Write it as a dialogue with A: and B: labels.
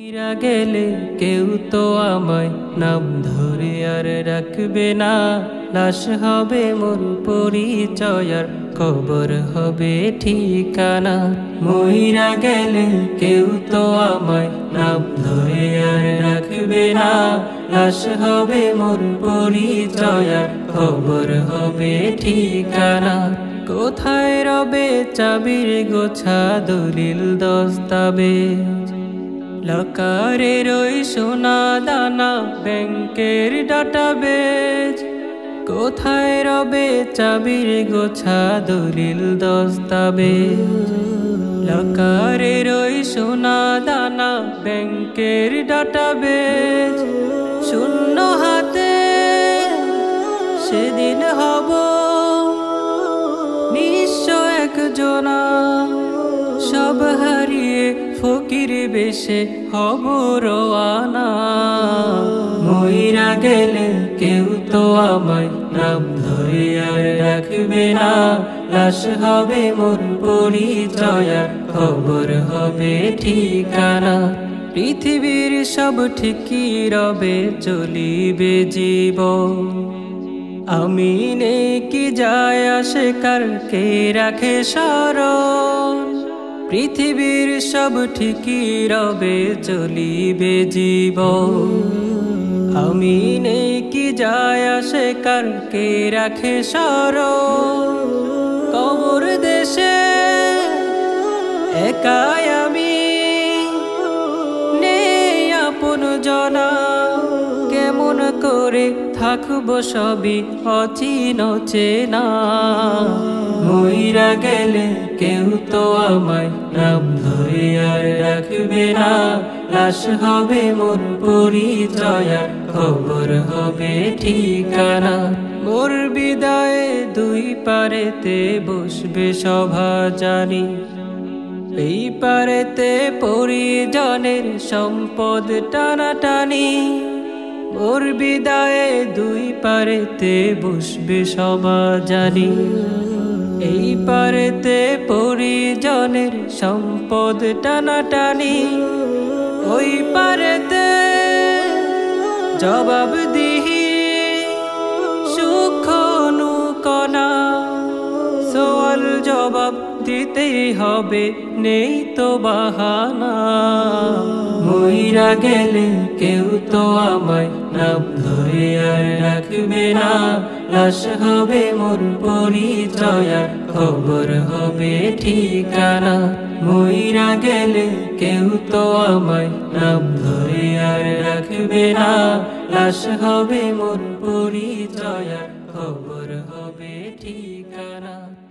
A: মইরা গেলে কেউ তো আমায় নাম ধরে আর রাখবে না। লাশ হবে মোর পরিচয় আর কবর হবে ঠিকানা। মইরা গেলে কেউ তো আমায় নাম ধরে আর রাখবে না। লাশ হবে মোর পরিচয় আর কবর হবে ঠিকানা। কোথায় রবে চাবির গোছা দলিল দস্তাবেজ? লকারের ওই সোনা দানা ব্যাংকের ডাটাবেজ। কোথায় রবে চাবির গোছা দলিল দস্তাবেজ? লকারের ওই সোনা দানা ব্যাংকের ডাটাবেজ। শূন্য হাতে সেদিন হব নিঃস্ব একজনা। সব হারিয়ে ফকির বেশে হব রওয়ানা। মইরা গেলে কেউ তো আমায় নাম ধরে আর রাখবে না। লাশ হবে মোর পরিচয় আর খবর হবে ঠিকানা। পৃথিবীর সব ঠিকই রবে চলিবে জীবন। আমি নেই কি যায় আসে কার কে রাখে স্মরণ। পৃথিবীর সব ঠিকই রবে চলিবে জীবন। আমি নেই কি যায় আসে কার কে রাখে স্মরণ। কবর দেশে একাই আমি নেই আপন জনা। কেমন করে থাকবো সবই অচিন চেনা। মইরা গেলে কেউ তো আমায় নাম ধরে আর রাখবে না। লাশ হবে মোর পরিচয় আর খবর হবে ঠিকানা। মোর বিদায়ে দুই পারেতে বসবে সভা জানি। এই পারেতে পরিজনের সম্পদ টানাটানি। মোর বিদায়ে দুই পারেতে বসবে সভা জানি। এই পারেতে পরিজনের সম্পদ টানাটানি। ওই পারেতে জবাব দিহি সূক্ষ্ম অনুকণা। সওয়াল জবাব দিতেই হবে নেই তো বাহানা। মইরা গেলে কেউ তো আমায় নাম ধরে আর রাখবে না। লাশ হবে মোর পরিচয় আর খবর হবে ঠিকানা। মইরা গেলে কেউ তো আমায় নাম ধরে আর রাখবে না। লাশ হবে মোর পরিচয় আর খবর হবে ঠিকানা।